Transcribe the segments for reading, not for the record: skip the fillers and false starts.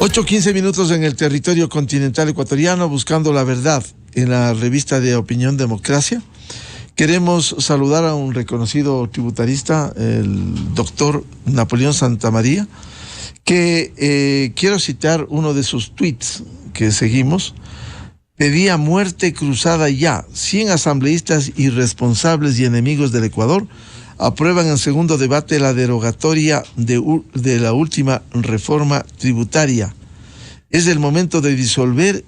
8:15 en el territorio continental ecuatoriano, buscando la verdad en la revista de Opinión Democracia. Queremos saludar a un reconocido tributarista, el doctor Napoleón Santamaría, que quiero citar uno de sus tweets que seguimos. Pedía muerte cruzada ya. 100 asambleístas irresponsables y enemigos del Ecuador aprueban en segundo debate la derogatoria de la última reforma tributaria. Es el momento de disolver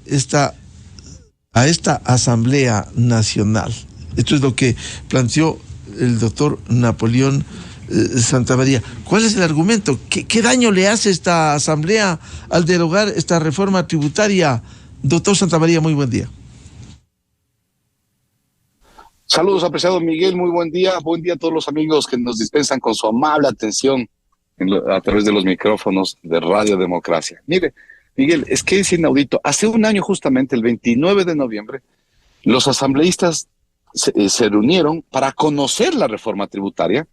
a esta Asamblea Nacional. Esto es lo que planteó el doctor Napoleón Santamaría. ¿Cuál es el argumento? ¿Qué daño le hace esta Asamblea al derogar esta reforma tributaria? Doctor Santamaría, muy buen día. Saludos, apreciado Miguel, muy buen día. Buen día a todos los amigos que nos dispensan con su amable atención a través de los micrófonos de Radio Democracia. Mire, Miguel, es que es inaudito. Hace un año, justamente el 29 de noviembre, los asambleístas se reunieron para conocer la reforma tributaria,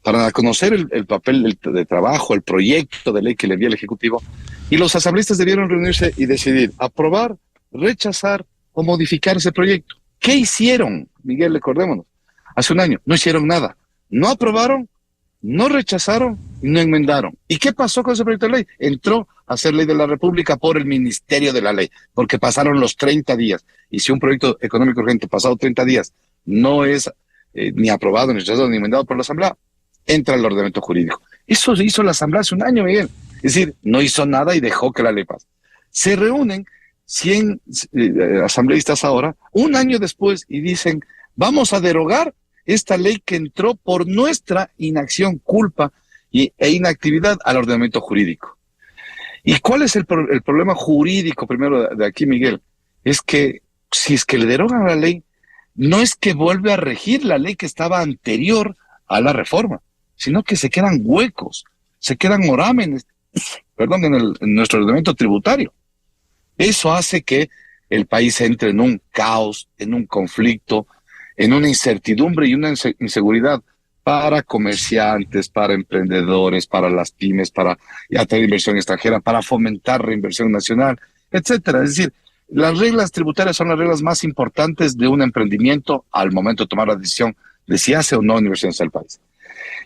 para conocer el papel de trabajo, el proyecto de ley que le envía el Ejecutivo, y los asambleístas debieron reunirse y decidir aprobar, rechazar o modificar ese proyecto. ¿Qué hicieron, Miguel? Recordémonos. Hace un año no hicieron nada. No aprobaron, no rechazaron y no enmendaron. ¿Y qué pasó con ese proyecto de ley? Entró a ser ley de la República por el Ministerio de la Ley, porque pasaron los 30 días. Y si un proyecto económico urgente pasado 30 días no es ni aprobado, ni rechazado, ni enmendado por la Asamblea, entra al ordenamiento jurídico. Eso hizo la Asamblea hace un año, Miguel. Es decir, no hizo nada y dejó que la ley pase. Se reúnen 100 asambleístas ahora, un año después, y dicen, vamos a derogar esta ley que entró por nuestra inacción, culpa e inactividad al ordenamiento jurídico. ¿Y cuál es el problema jurídico primero de aquí, Miguel? Es que si es que le derogan la ley, no es que vuelve a regir la ley que estaba anterior a la reforma, sino que se quedan huecos, se quedan orámenes, en nuestro ordenamiento tributario. Eso hace que el país entre en un caos, en un conflicto, en una incertidumbre y una inseguridad para comerciantes, para emprendedores, para las pymes, para atraer inversión extranjera, para fomentar reinversión nacional, etcétera. Es decir, las reglas tributarias son las reglas más importantes de un emprendimiento al momento de tomar la decisión de si hace o no inversiones al país.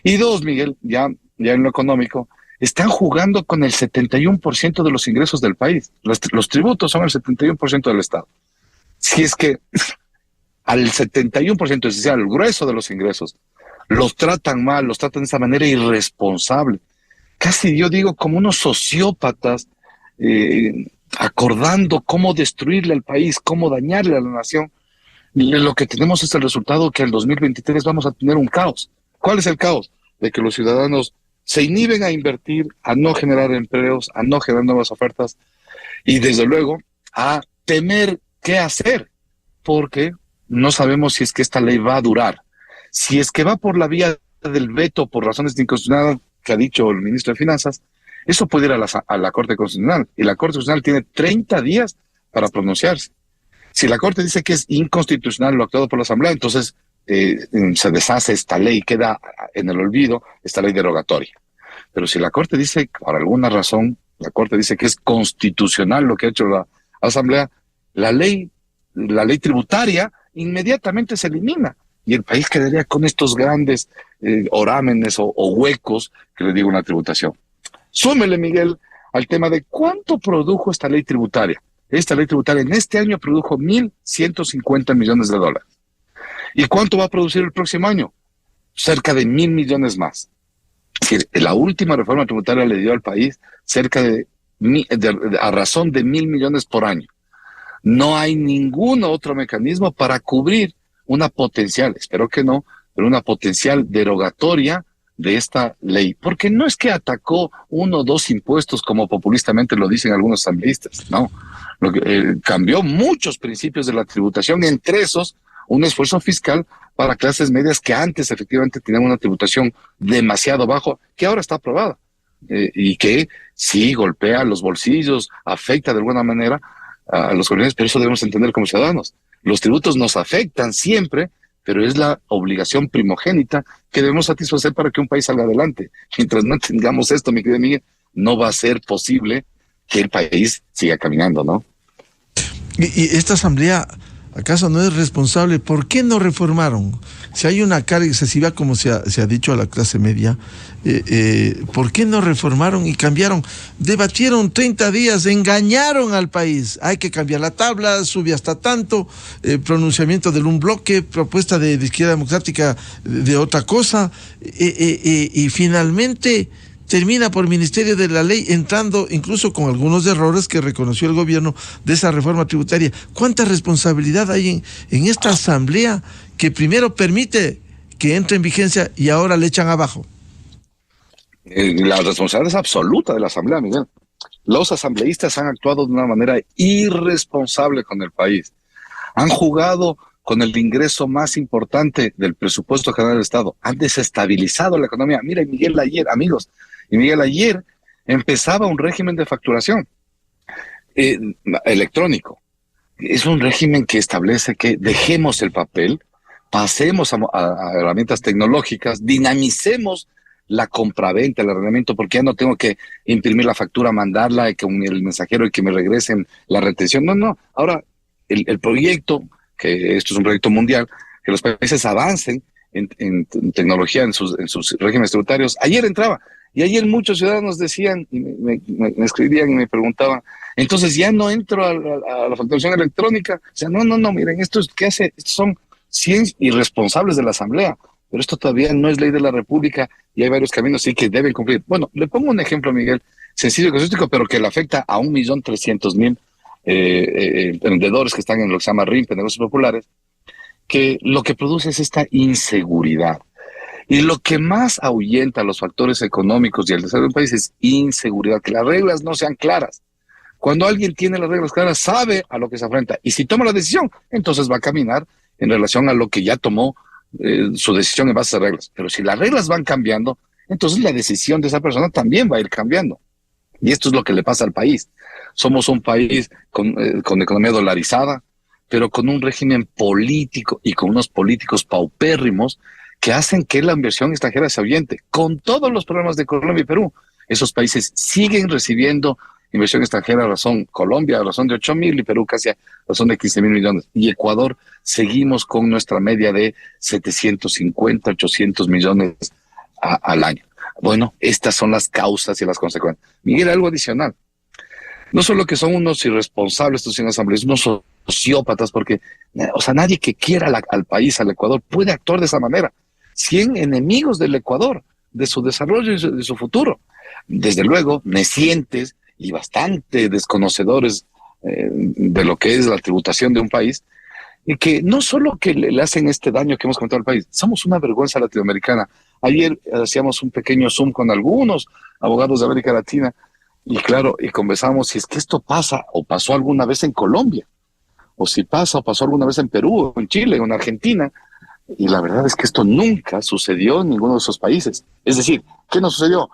Y dos, Miguel, ya en lo económico, están jugando con el 71% de los ingresos del país. Los tributos son el 71% del Estado. Si es que al 71%, es decir, al grueso de los ingresos, los tratan mal, los tratan de esa manera irresponsable. Casi yo digo como unos sociópatas, acordando cómo destruirle al país, cómo dañarle a la nación. Lo que tenemos es el resultado que en el 2023 vamos a tener un caos. ¿Cuál es el caos? De que los ciudadanos se inhiben a invertir, a no generar empleos, a no generar nuevas ofertas y desde luego a temer qué hacer, porque no sabemos si es que esta ley va a durar. Si es que va por la vía del veto por razones de inconstitucionalidad que ha dicho el ministro de Finanzas, eso puede ir a la Corte Constitucional y la Corte Constitucional tiene 30 días para pronunciarse. Si la Corte dice que es inconstitucional lo actuado por la Asamblea, entonces se deshace esta ley, queda en el olvido esta ley derogatoria. Pero si la Corte dice, por alguna razón, la Corte dice que es constitucional lo que ha hecho la Asamblea, la ley tributaria inmediatamente se elimina y el país quedaría con estos grandes orámenes o huecos que le digo una tributación. Súmele, Miguel, al tema de cuánto produjo esta ley tributaria. Esta ley tributaria en este año produjo $1,150 millones. ¿Y cuánto va a producir el próximo año? Cerca de 1,000 millones más. Es decir, la última reforma tributaria le dio al país cerca a razón de 1,000 millones por año. No hay ningún otro mecanismo para cubrir una potencial, espero que no, pero una potencial derogatoria de esta ley. Porque no es que atacó uno o dos impuestos como populistamente lo dicen algunos asambleístas, no. Cambió muchos principios de la tributación, entre esos un esfuerzo fiscal para clases medias que antes efectivamente tenían una tributación demasiado bajo, que ahora está aprobada y que sí golpea los bolsillos, afecta de alguna manera a los gobiernos, pero eso debemos entender como ciudadanos. Los tributos nos afectan siempre, pero es la obligación primogénita que debemos satisfacer para que un país salga adelante. Mientras no tengamos esto, mi querido Miguel, no va a ser posible que el país siga caminando, ¿no? Y esta asamblea, ¿acaso no es responsable? ¿Por qué no reformaron? Si hay una carga excesiva, como se ha dicho a la clase media, ¿por qué no reformaron y cambiaron? Debatieron 30 días, engañaron al país. Hay que cambiar la tabla, sube hasta tanto, pronunciamiento de un bloque, propuesta de izquierda democrática de otra cosa, y finalmente termina por Ministerio de la Ley, entrando incluso con algunos errores que reconoció el gobierno de esa reforma tributaria. ¿Cuánta responsabilidad hay en esta asamblea que primero permite que entre en vigencia y ahora le echan abajo? La responsabilidad es absoluta de la asamblea, Miguel. Los asambleístas han actuado de una manera irresponsable con el país. Han jugado con el ingreso más importante del presupuesto general del Estado. Han desestabilizado la economía. Mira, Miguel, ayer, amigos, y Miguel, ayer empezaba un régimen de facturación electrónico. Es un régimen que establece que dejemos el papel, pasemos a herramientas tecnológicas, dinamicemos la compraventa, el arrendamiento, porque ya no tengo que imprimir la factura, mandarla con el mensajero y que me regresen la retención. No. Ahora, el proyecto, que esto es un proyecto mundial, que los países avancen en tecnología, en sus regímenes tributarios. Ayer entraba. Y ayer muchos ciudadanos decían, y me escribían y me preguntaban, entonces ya no entro a la facturación electrónica. O sea, no, miren, esto es, ¿qué hace? Estos son 100 irresponsables de la Asamblea, pero esto todavía no es ley de la República y hay varios caminos sí que deben cumplir. Bueno, le pongo un ejemplo, Miguel, sencillo y casuístico, pero que le afecta a 1.300.000 emprendedores que están en lo que se llama RIMPE, negocios populares, que lo que produce es esta inseguridad. Y lo que más ahuyenta los factores económicos y el desarrollo del país es inseguridad, que las reglas no sean claras. Cuando alguien tiene las reglas claras, sabe a lo que se enfrenta. Y si toma la decisión, entonces va a caminar en relación a lo que ya tomó su decisión en base a reglas. Pero si las reglas van cambiando, entonces la decisión de esa persona también va a ir cambiando. Y esto es lo que le pasa al país. Somos un país con economía dolarizada, pero con un régimen político y con unos políticos paupérrimos que hacen que la inversión extranjera se ahuyente. Con todos los problemas de Colombia y Perú, esos países siguen recibiendo inversión extranjera a razón, Colombia a razón de 8.000 y Perú casi a razón de 15.000 millones. Y Ecuador seguimos con nuestra media de 750, 800 millones al año. Bueno, estas son las causas y las consecuencias. Miguel, algo adicional. No solo que son unos irresponsables estos asambleístas, unos sociópatas, porque, o sea, nadie que quiera al país, al Ecuador, puede actuar de esa manera. 100 enemigos del Ecuador, de su desarrollo y de su futuro. Desde luego, necientes y bastante desconocedores de lo que es la tributación de un país, y que no solo que le hacen este daño que hemos comentado al país, somos una vergüenza latinoamericana. Ayer hacíamos un pequeño Zoom con algunos abogados de América Latina, y claro, y conversamos si es que esto pasa o pasó alguna vez en Colombia, o si pasa o pasó alguna vez en Perú, o en Chile, o en Argentina. Y la verdad es que esto nunca sucedió en ninguno de esos países. Es decir, ¿qué nos sucedió?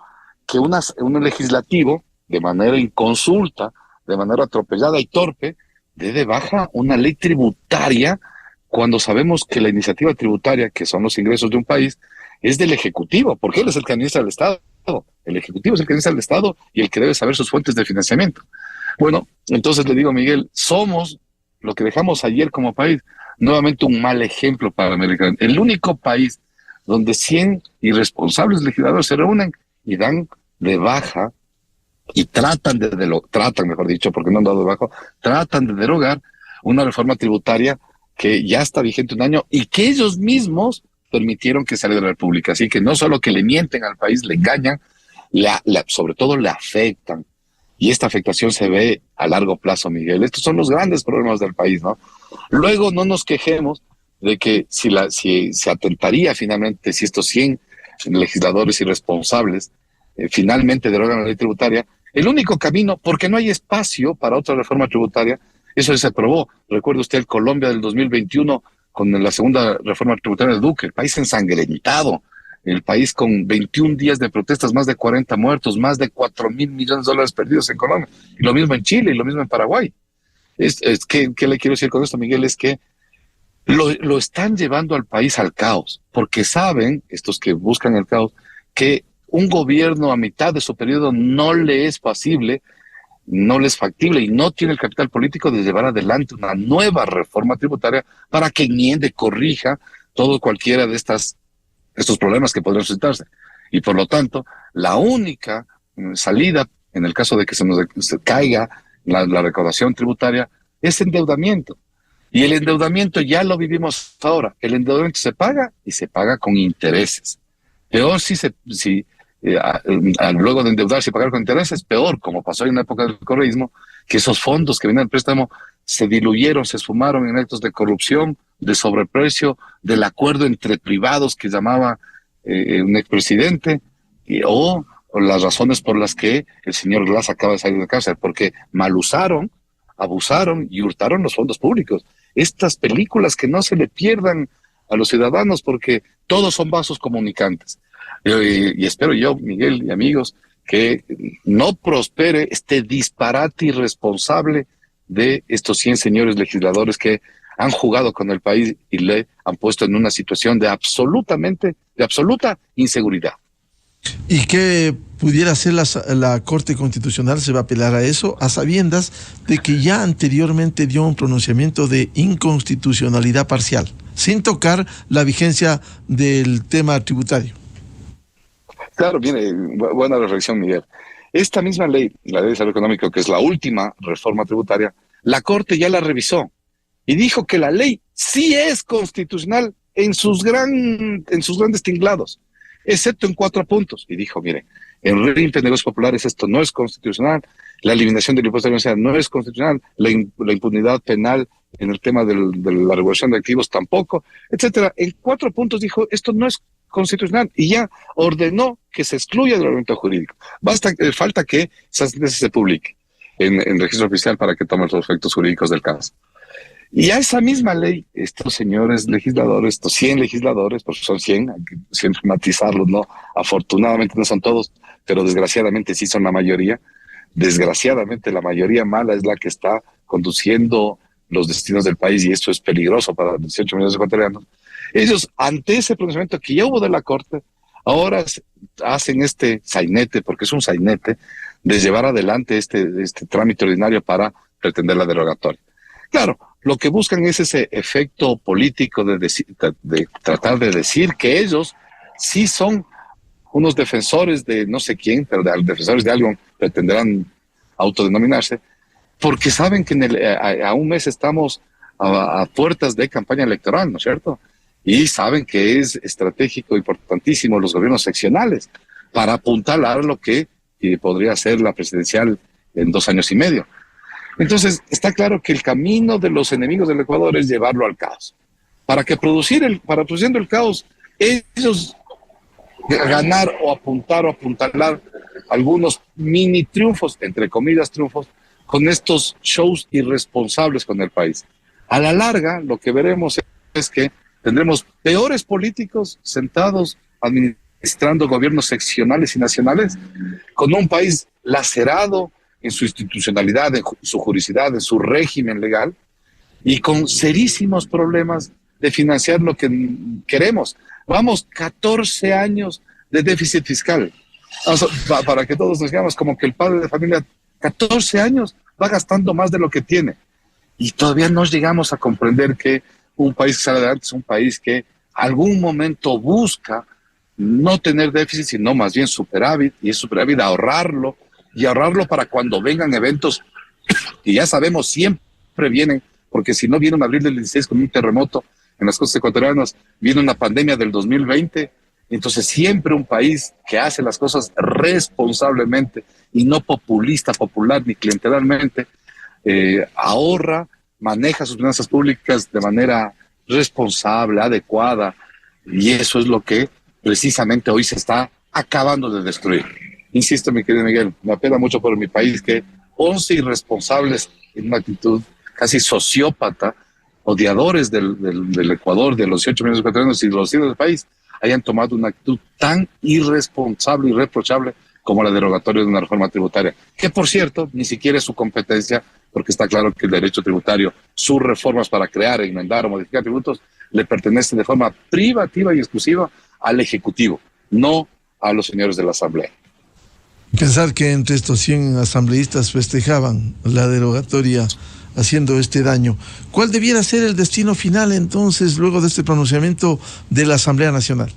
Que un legislativo, de manera inconsulta, de manera atropellada y torpe, dé de baja una ley tributaria cuando sabemos que la iniciativa tributaria, que son los ingresos de un país, es del Ejecutivo, porque él es el que administra el Estado. El Ejecutivo es el que administra el Estado y el que debe saber sus fuentes de financiamiento. Bueno, entonces le digo, Miguel, somos lo que dejamos ayer como país, nuevamente un mal ejemplo para América. El único país donde 100 irresponsables legisladores se reúnen y dan de baja y tratan, mejor dicho, porque no han dado de baja, tratan de derogar una reforma tributaria que ya está vigente un año y que ellos mismos permitieron que saliera de la República. Así que no solo que le mienten al país, le engañan, sobre todo le afectan. Y esta afectación se ve a largo plazo, Miguel. Estos son los grandes problemas del país, ¿no? Luego no nos quejemos de que si se atentaría finalmente, si estos 100 legisladores irresponsables finalmente derogan la ley tributaria, el único camino, porque no hay espacio para otra reforma tributaria, eso se aprobó. Recuerde usted el Colombia del 2021 con la segunda reforma tributaria de Duque, el país ensangrentado, el país con 21 días de protestas, más de 40 muertos, más de 4.000 millones de dólares perdidos en Colombia, y lo mismo en Chile, y lo mismo en Paraguay. ¿Qué le quiero decir con esto, Miguel? Es que lo están llevando al país al caos, porque saben, estos que buscan el caos, que un gobierno a mitad de su periodo no le es posible no les es factible y no tiene el capital político de llevar adelante una nueva reforma tributaria para que enmiende, corrija todo cualquiera de estos problemas que podrían suscitarse. Y por lo tanto, la única salida, en el caso de que se caiga la recaudación tributaria, es endeudamiento. Y el endeudamiento ya lo vivimos ahora. El endeudamiento se paga y se paga con intereses. Peor luego de endeudarse y pagar con intereses, peor, como pasó en la época del correísmo, que esos fondos que venían del préstamo se diluyeron, se esfumaron en actos de corrupción, de sobreprecio, del acuerdo entre privados que llamaba un expresidente, o las razones por las que el señor Glass acaba de salir de cárcel, porque mal usaron, abusaron y hurtaron los fondos públicos. Estas películas que no se le pierdan a los ciudadanos, porque todos son vasos comunicantes. Y espero yo, Miguel y amigos, que no prospere este disparate irresponsable de estos 100 señores legisladores que han jugado con el país y le han puesto en una situación de absoluta inseguridad. ¿Y qué pudiera hacer la Corte Constitucional? ¿Se va a apelar a eso? A sabiendas de que ya anteriormente dio un pronunciamiento de inconstitucionalidad parcial, sin tocar la vigencia del tema tributario. Claro, viene buena reflexión, Miguel. Esta misma ley, la ley de desarrollo económico, que es la última reforma tributaria, la Corte ya la revisó y dijo que la ley sí es constitucional en sus grandes tinglados, excepto en 4 puntos. Y dijo, mire, en régimen de negocios populares esto no es constitucional, la eliminación del impuesto de la universidad no es constitucional, la impunidad penal en el tema de la regulación de activos tampoco, etcétera. En 4 puntos dijo, esto no es constitucional, y ya ordenó que se excluya del ordenamiento jurídico. Falta que esa sentencia se publique en registro oficial para que tomen los efectos jurídicos del caso. Y a esa misma ley, estos señores legisladores, estos 100 legisladores, porque son 100, hay que siempre matizarlos, ¿no? Afortunadamente no son todos, pero desgraciadamente sí son la mayoría. Desgraciadamente la mayoría mala es la que está conduciendo los destinos del país, y esto es peligroso para 18 millones de ecuatorianos. Ellos, ante ese pronunciamiento que ya hubo de la Corte, ahora hacen este sainete, porque es un sainete, de llevar adelante este trámite ordinario para pretender la derogatoria. Claro, lo que buscan es ese efecto político de tratar de decir que ellos sí son unos defensores de no sé quién, pero defensores de algo pretenderán autodenominarse, porque saben que a un mes estamos a puertas de campaña electoral, ¿no es cierto? Y saben que es estratégico, importantísimo los gobiernos seccionales para apuntalar lo que podría ser la presidencial en 2 años y medio. Entonces, está claro que el camino de los enemigos del Ecuador es llevarlo al caos. Para produciendo el caos, ellos ganar o apuntalar algunos mini triunfos, entre comillas triunfos, con estos shows irresponsables con el país. A la larga, lo que veremos es que tendremos peores políticos sentados administrando gobiernos seccionales y nacionales, con un país lacerado en su institucionalidad, en su juridicidad, en su régimen legal, y con serísimos problemas de financiar lo que queremos. Vamos 14 años de déficit fiscal. Para que todos nos digamos, como que el padre de familia 14 años va gastando más de lo que tiene. Y todavía no llegamos a comprender que un país que sale adelante es un país que algún momento busca no tener déficit, sino más bien superávit, y es superávit ahorrarlo, y ahorrarlo para cuando vengan eventos que ya sabemos siempre vienen, porque si no viene un abril del 16 con un terremoto en las costas ecuatorianas, viene una pandemia del 2020, entonces siempre un país que hace las cosas responsablemente y no popular ni clientelarmente, ahorra, maneja sus finanzas públicas de manera responsable, adecuada, y eso es lo que precisamente hoy se está acabando de destruir. Insisto, mi querido Miguel, me apena mucho por mi país que 11 irresponsables en una actitud casi sociópata, odiadores del Ecuador, de los 18 millones de ecuatorianos y los líderes del país, hayan tomado una actitud tan irresponsable y reprochable como la derogatoria de una reforma tributaria, que por cierto, ni siquiera es su competencia, porque está claro que el derecho tributario, sus reformas para crear, enmendar o modificar tributos, le pertenecen de forma privativa y exclusiva al Ejecutivo, no a los señores de la Asamblea. Pensar que entre estos 100 asambleístas festejaban la derogatoria haciendo este daño. ¿Cuál debiera ser el destino final entonces luego de este pronunciamiento de la Asamblea Nacional?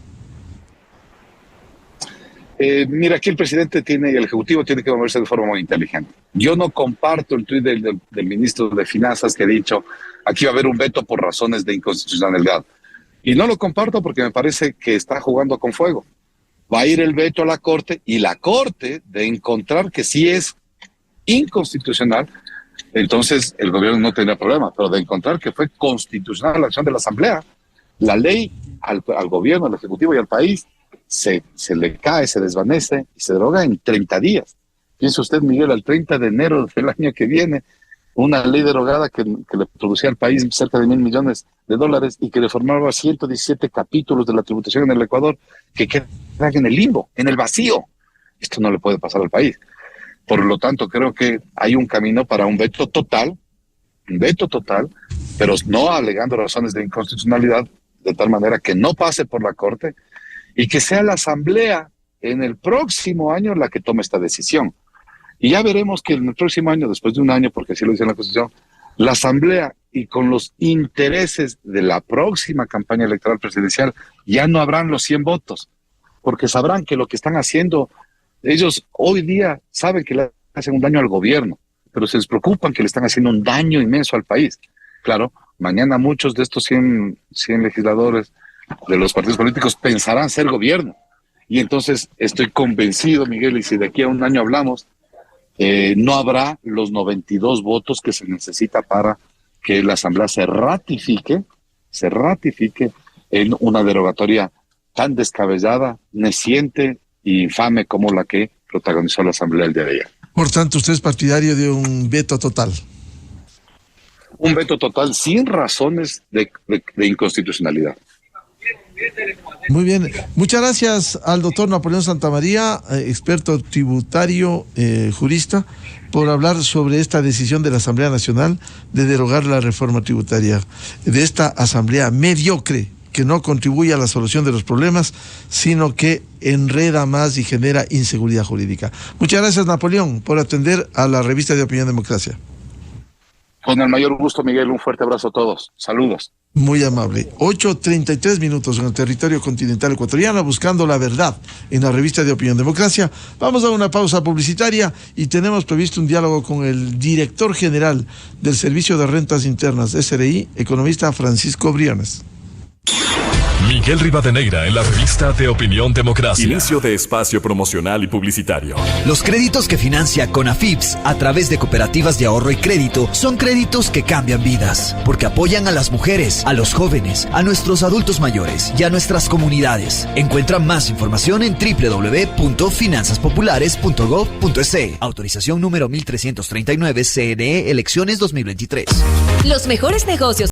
Mira, aquí el presidente y el Ejecutivo tiene que moverse de forma muy inteligente. Yo no comparto el tuit del ministro de Finanzas que ha dicho aquí va a haber un veto por razones de inconstitucionalidad. Y no lo comparto porque me parece que está jugando con fuego. Va a ir el veto a la Corte y la Corte, de encontrar que sí es inconstitucional, entonces el gobierno no tendrá problema, pero de encontrar que fue constitucional la acción de la Asamblea, la ley al gobierno, al Ejecutivo y al país se le cae, se desvanece y se deroga en 30 días. Piense usted, Miguel, al 30 de enero del año que viene, una ley derogada que le producía al país cerca de $1.000 millones y que reformaba 117 capítulos de la tributación en el Ecuador que quedan en el limbo, en el vacío. Esto no le puede pasar al país. Por lo tanto, creo que hay un camino para un veto total, pero no alegando razones de inconstitucionalidad, de tal manera que no pase por la Corte y que sea la Asamblea en el próximo año la que tome esta decisión. Y ya veremos que en el próximo año, después de un año, porque así lo dice la Constitución, la Asamblea y con los intereses de la próxima campaña electoral presidencial ya no habrán los 100 votos, porque sabrán que lo que están haciendo, ellos hoy día saben que le hacen un daño al gobierno, pero se les preocupan que le están haciendo un daño inmenso al país. Claro, mañana muchos de estos 100 legisladores de los partidos políticos pensarán ser gobierno. Y entonces estoy convencido, Miguel, y si de aquí a un año hablamos, no habrá los 92 votos que se necesita para que la Asamblea se ratifique en una derogatoria tan descabellada, neciente e infame como la que protagonizó la Asamblea el día de ayer. Por tanto, usted es partidario de un veto total. Un veto total sin razones de inconstitucionalidad. Muy bien. Muchas gracias al doctor Napoleón Santamaría, experto tributario, jurista, por hablar sobre esta decisión de la Asamblea Nacional de derogar la reforma tributaria, de esta asamblea mediocre que no contribuye a la solución de los problemas, sino que enreda más y genera inseguridad jurídica. Muchas gracias, Napoleón, por atender a la revista de Opinión Democracia. Con el mayor gusto, Miguel, un fuerte abrazo a todos. Saludos. Muy amable. 8:33 en el territorio continental ecuatoriano, buscando la verdad en la revista de Opinión Democracia. Vamos a una pausa publicitaria y tenemos previsto un diálogo con el director general del Servicio de Rentas Internas, SRI, economista Francisco Briones. Miguel Rivadeneira en la revista de Opinión Democracia. Inicio de espacio promocional y publicitario. Los créditos que financia CONAFIPS a través de cooperativas de ahorro y crédito son créditos que cambian vidas, porque apoyan a las mujeres, a los jóvenes, a nuestros adultos mayores y a nuestras comunidades. Encuentra más información en www.finanzaspopulares.gov.es. Autorización número 1339, CNE, elecciones 2023. Los mejores negocios